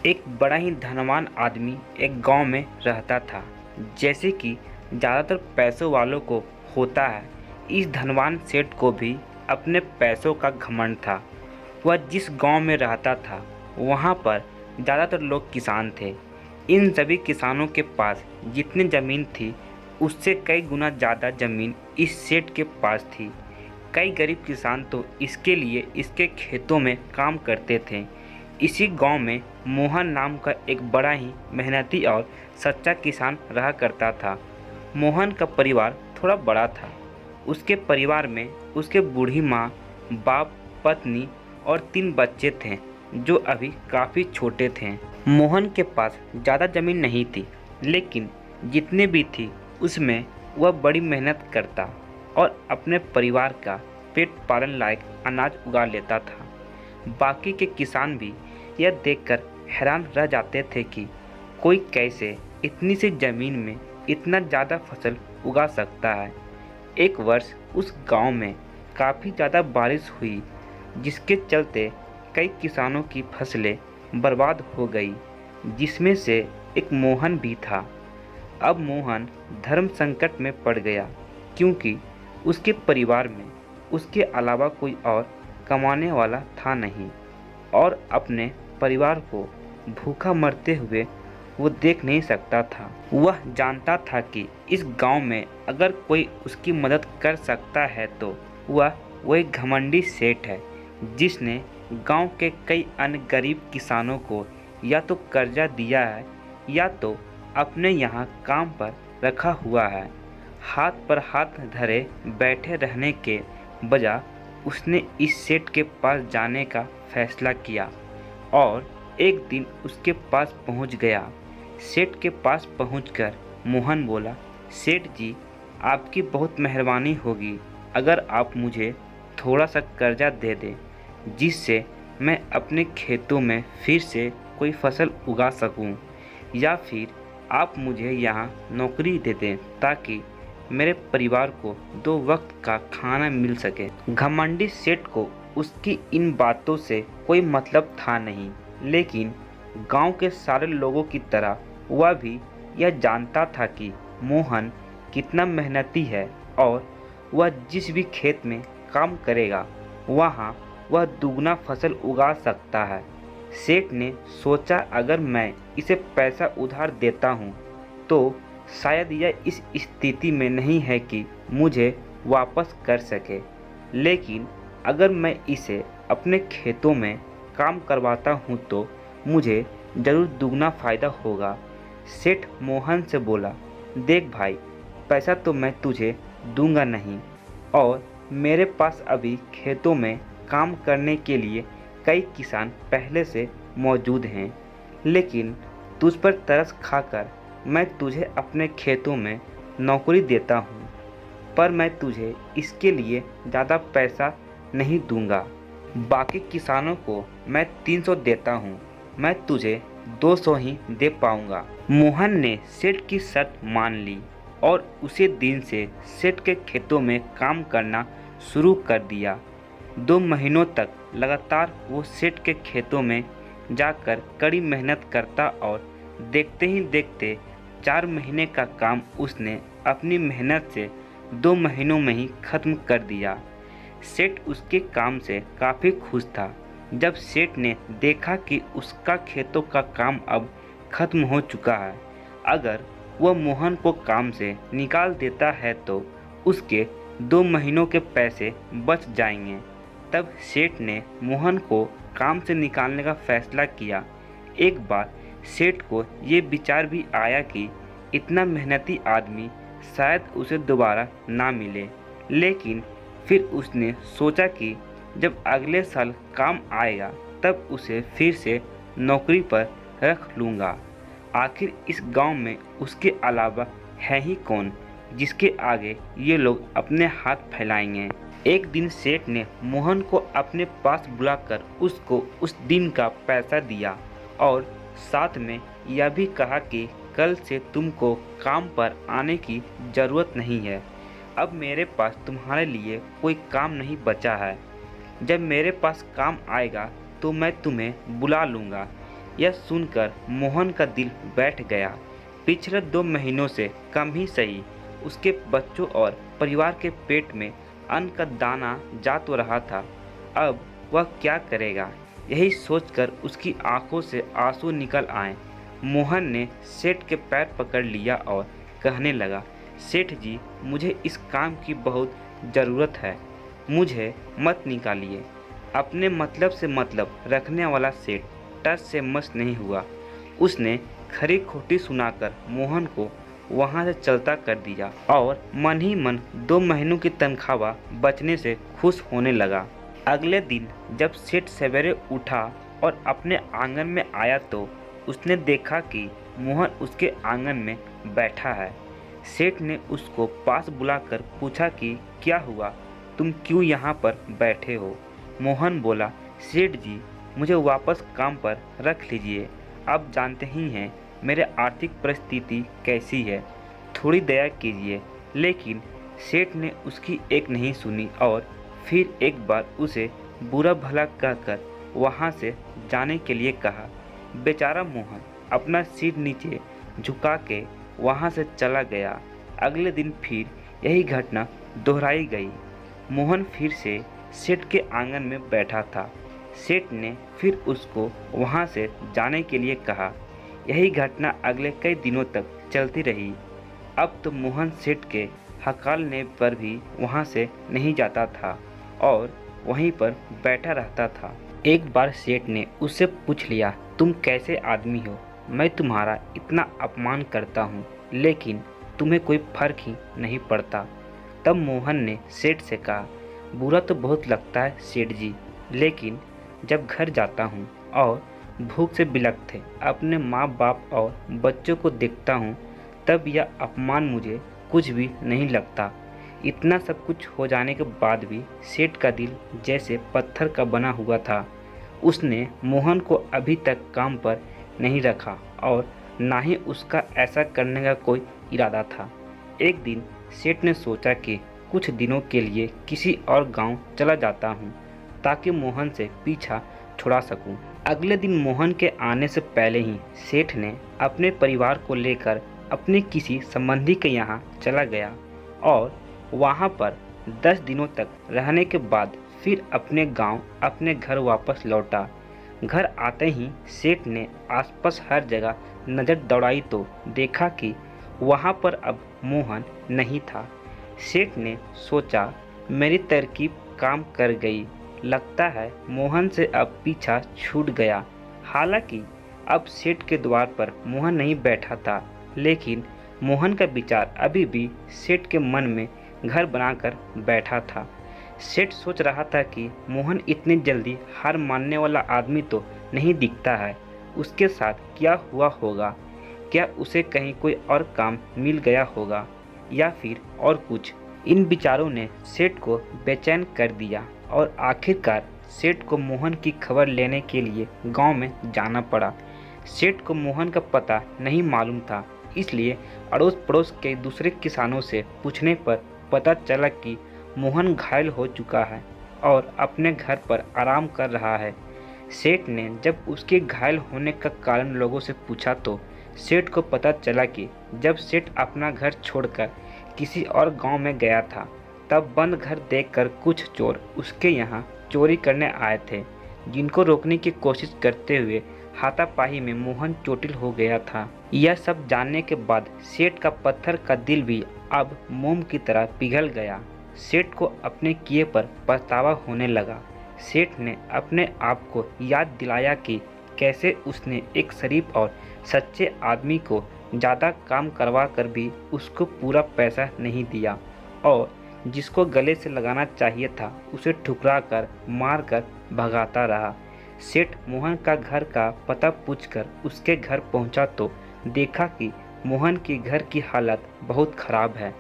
एक बड़ा ही धनवान आदमी एक गांव में रहता था। जैसे कि ज़्यादातर पैसों वालों को होता है, इस धनवान सेठ को भी अपने पैसों का घमंड था। वह जिस गांव में रहता था वहां पर ज़्यादातर लोग किसान थे। इन सभी किसानों के पास जितनी ज़मीन थी उससे कई गुना ज़्यादा ज़मीन इस सेठ के पास थी। कई गरीब किसान तो इसके लिए इसके खेतों में काम करते थे। इसी गांव में मोहन नाम का एक बड़ा ही मेहनती और सच्चा किसान रहा करता था। मोहन का परिवार थोड़ा बड़ा था। उसके परिवार में उसके बूढ़ी माँ, बाप, पत्नी और 3 बच्चे थे जो अभी काफ़ी छोटे थे। मोहन के पास ज़्यादा ज़मीन नहीं थी, लेकिन जितने भी थी उसमें वह बड़ी मेहनत करता और अपने परिवार का पेट पालन लायक अनाज उगा लेता था। बाकी के किसान भी यह देखकर हैरान रह जाते थे कि कोई कैसे इतनी सी ज़मीन में इतना ज़्यादा फसल उगा सकता है। एक वर्ष उस गांव में काफ़ी ज़्यादा बारिश हुई, जिसके चलते कई किसानों की फसलें बर्बाद हो गई, जिसमें से एक मोहन भी था। अब मोहन धर्म संकट में पड़ गया, क्योंकि उसके परिवार में उसके अलावा कोई और कमाने वाला था नहीं और अपने परिवार को भूखा मरते हुए वो देख नहीं सकता था। वह जानता था कि इस गांव में अगर कोई उसकी मदद कर सकता है तो वह वही घमंडी सेठ है, जिसने गांव के कई अन्य गरीब किसानों को या तो कर्जा दिया है या तो अपने यहाँ काम पर रखा हुआ है। हाथ पर हाथ धरे बैठे रहने के बजाय उसने इस सेठ के पास जाने का फैसला किया और एक दिन उसके पास पहुंच गया। सेठ के पास पहुंचकर मोहन बोला, सेठ जी, आपकी बहुत मेहरबानी होगी अगर आप मुझे थोड़ा सा कर्जा दे दें, जिससे मैं अपने खेतों में फिर से कोई फसल उगा सकूं, या फिर आप मुझे यहाँ नौकरी दे दें ताकि मेरे परिवार को 2 वक्त का खाना मिल सके। घमंडी सेठ को उसकी इन बातों से कोई मतलब था नहीं, लेकिन गांव के सारे लोगों की तरह वह भी यह जानता था कि मोहन कितना मेहनती है और वह जिस भी खेत में काम करेगा वहाँ वह दुगना फसल उगा सकता है। सेठ ने सोचा, अगर मैं इसे पैसा उधार देता हूँ तो शायद यह इस स्थिति में नहीं है कि मुझे वापस कर सके, लेकिन अगर मैं इसे अपने खेतों में काम करवाता हूँ तो मुझे ज़रूर दुगना फ़ायदा होगा। सेठ मोहन से बोला, देख भाई, पैसा तो मैं तुझे दूंगा नहीं और मेरे पास अभी खेतों में काम करने के लिए कई किसान पहले से मौजूद हैं, लेकिन तुझ पर तरस खाकर मैं तुझे अपने खेतों में नौकरी देता हूँ, पर मैं तुझे इसके लिए ज़्यादा पैसा नहीं दूंगा। बाकी किसानों को मैं 300 देता हूँ, मैं तुझे 200 ही दे पाऊँगा। मोहन ने सेठ की शर्त मान ली और उसी दिन से सेठ के खेतों में काम करना शुरू कर दिया। 2 महीनों तक लगातार वो सेठ के खेतों में जाकर कड़ी मेहनत करता और देखते ही देखते 4 महीने का काम उसने अपनी मेहनत से 2 महीनों में ही ख़त्म कर दिया। सेठ उसके काम से काफ़ी खुश था। जब सेठ ने देखा कि उसका खेतों का काम अब ख़त्म हो चुका है, अगर वह मोहन को काम से निकाल देता है तो उसके 2 महीनों के पैसे बच जाएंगे। तब सेठ ने मोहन को काम से निकालने का फैसला किया। एक बार सेठ को ये विचार भी आया कि इतना मेहनती आदमी शायद उसे दोबारा ना मिले, लेकिन फिर उसने सोचा कि जब अगले साल काम आएगा तब उसे फिर से नौकरी पर रख लूँगा। आखिर इस गांव में उसके अलावा है ही कौन जिसके आगे ये लोग अपने हाथ फैलाएंगे। एक दिन सेठ ने मोहन को अपने पास बुलाकर उसको उस दिन का पैसा दिया और साथ में यह भी कहा कि कल से तुमको काम पर आने की ज़रूरत नहीं है। अब मेरे पास तुम्हारे लिए कोई काम नहीं बचा है। जब मेरे पास काम आएगा तो मैं तुम्हें बुला लूँगा। यह सुनकर मोहन का दिल बैठ गया। पिछले 2 महीनों से कम ही सही उसके बच्चों और परिवार के पेट में अन्न का दाना जा तो रहा था, अब वह क्या करेगा? यही सोचकर उसकी आंखों से आंसू निकल आए। मोहन ने सेठ के पैर पकड़ लिया और कहने लगा, सेठ जी, मुझे इस काम की बहुत ज़रूरत है, मुझे मत निकालिए। अपने मतलब से मतलब रखने वाला सेठ टस से मस नहीं हुआ। उसने खरी खोटी सुनाकर मोहन को वहां से चलता कर दिया और मन ही मन 2 महीनों की तनख्वाह बचने से खुश होने लगा। अगले दिन जब सेठ सवेरे उठा और अपने आंगन में आया तो उसने देखा कि मोहन उसके आंगन में बैठा है। सेठ ने उसको पास बुलाकर पूछा कि क्या हुआ, तुम क्यों यहाँ पर बैठे हो? मोहन बोला, सेठ जी, मुझे वापस काम पर रख लीजिए। आप जानते ही हैं मेरे आर्थिक परिस्थिति कैसी है, थोड़ी दया कीजिए। लेकिन सेठ ने उसकी एक नहीं सुनी और फिर एक बार उसे बुरा भला कहकर वहाँ से जाने के लिए कहा। बेचारा मोहन अपना सिर नीचे झुका के वहाँ से चला गया। अगले दिन फिर यही घटना दोहराई गई। मोहन फिर से सेठ के आंगन में बैठा था। सेठ ने फिर उसको वहाँ से जाने के लिए कहा। यही घटना अगले कई दिनों तक चलती रही। अब तो मोहन सेठ के हकालने पर भी वहाँ से नहीं जाता था और वहीं पर बैठा रहता था। एक बार सेठ ने उससे पूछ लिया, तुम कैसे आदमी हो? मैं तुम्हारा इतना अपमान करता हूँ लेकिन तुम्हें कोई फर्क ही नहीं पड़ता। तब मोहन ने सेठ से कहा, बुरा तो बहुत लगता है सेठ जी, लेकिन जब घर जाता हूँ और भूख से बिलखते अपने माँ बाप और बच्चों को देखता हूँ तब यह अपमान मुझे कुछ भी नहीं लगता। इतना सब कुछ हो जाने के बाद भी सेठ का दिल जैसे पत्थर का बना हुआ था। उसने मोहन को अभी तक काम पर नहीं रखा और ना ही उसका ऐसा करने का कोई इरादा था। एक दिन सेठ ने सोचा कि कुछ दिनों के लिए किसी और गांव चला जाता हूं ताकि मोहन से पीछा छुड़ा सकूं। अगले दिन मोहन के आने से पहले ही सेठ ने अपने परिवार को लेकर अपने किसी संबंधी के यहाँ चला गया और वहाँ पर 10 दिनों तक रहने के बाद फिर अपने गांव अपने घर वापस लौटा। घर आते ही सेठ ने आसपास हर जगह नज़र दौड़ाई तो देखा कि वहाँ पर अब मोहन नहीं था। सेठ ने सोचा, मेरी तरकीब काम कर गई, लगता है मोहन से अब पीछा छूट गया। हालांकि अब सेठ के द्वार पर मोहन नहीं बैठा था, लेकिन मोहन का विचार अभी भी सेठ के मन में घर बनाकर बैठा था। सेठ सोच रहा था कि मोहन इतनी जल्दी हार मानने वाला आदमी तो नहीं दिखता है, उसके साथ क्या हुआ होगा? क्या उसे कहीं कोई और काम मिल गया होगा या फिर और कुछ? इन विचारों ने सेठ को बेचैन कर दिया और आखिरकार सेठ को मोहन की खबर लेने के लिए गांव में जाना पड़ा। सेठ को मोहन का पता नहीं मालूम था, इसलिए अड़ोस पड़ोस के दूसरे किसानों से पूछने पर पता चला कि मोहन घायल हो चुका है और अपने घर पर आराम कर रहा है। सेठ ने जब उसके घायल होने का कारण लोगों से पूछा तो सेठ को पता चला कि जब सेठ अपना घर छोड़कर किसी और गांव में गया था तब बंद घर देखकर कुछ चोर उसके यहाँ चोरी करने आए थे, जिनको रोकने की कोशिश करते हुए हाथापाई में मोहन चोटिल हो गया था। यह सब जानने के बाद सेठ का पत्थर का दिल भी अब मोम की तरह पिघल गया। सेठ को अपने किए पर पछतावा होने लगा। सेठ ने अपने आप को याद दिलाया कि कैसे उसने एक शरीफ और सच्चे आदमी को ज़्यादा काम करवा कर भी उसको पूरा पैसा नहीं दिया और जिसको गले से लगाना चाहिए था उसे ठुकरा कर मार कर भगाता रहा। सेठ मोहन का घर का पता पूछकर उसके घर पहुंचा तो देखा कि मोहन के घर की हालत बहुत ख़राब है।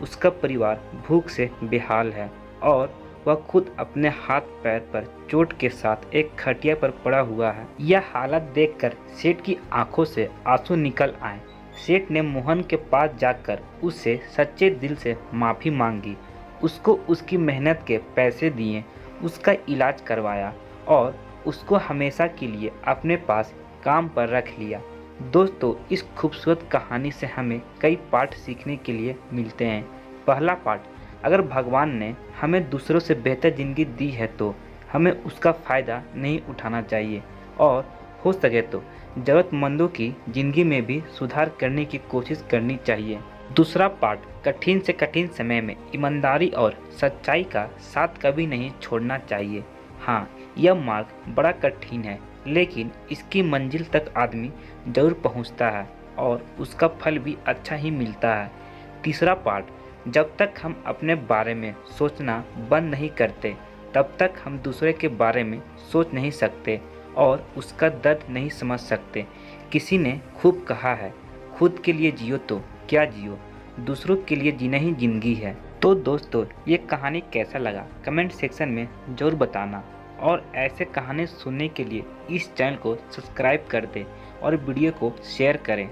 उसका परिवार भूख से बेहाल है और वह खुद अपने हाथ पैर पर चोट के साथ एक खटिया पर पड़ा हुआ है। यह हालत देखकर सेठ की आंखों से आंसू निकल आए। सेठ ने मोहन के पास जाकर उससे सच्चे दिल से माफ़ी मांगी, उसको उसकी मेहनत के पैसे दिए, उसका इलाज करवाया और उसको हमेशा के लिए अपने पास काम पर रख लिया। दोस्तों, इस खूबसूरत कहानी से हमें कई पाठ सीखने के लिए मिलते हैं। पहला पाठ, अगर भगवान ने हमें दूसरों से बेहतर ज़िंदगी दी है तो हमें उसका फ़ायदा नहीं उठाना चाहिए और हो सके तो ज़रूरतमंदों की ज़िंदगी में भी सुधार करने की कोशिश करनी चाहिए। दूसरा पाठ, कठिन से कठिन समय में ईमानदारी और सच्चाई का साथ कभी नहीं छोड़ना चाहिए। हाँ, यह मार्ग बड़ा कठिन है, लेकिन इसकी मंजिल तक आदमी जरूर पहुंचता है और उसका फल भी अच्छा ही मिलता है। तीसरा पाठ, जब तक हम अपने बारे में सोचना बंद नहीं करते तब तक हम दूसरे के बारे में सोच नहीं सकते और उसका दर्द नहीं समझ सकते। किसी ने खूब कहा है, खुद के लिए जियो तो क्या जियो, दूसरों के लिए जीना ही जिंदगी है। तो दोस्तों, ये कहानी कैसा लगा कमेंट सेक्शन में ज़रूर बताना और ऐसे कहानी सुनने के लिए इस चैनल को सब्सक्राइब कर दें और वीडियो को शेयर करें।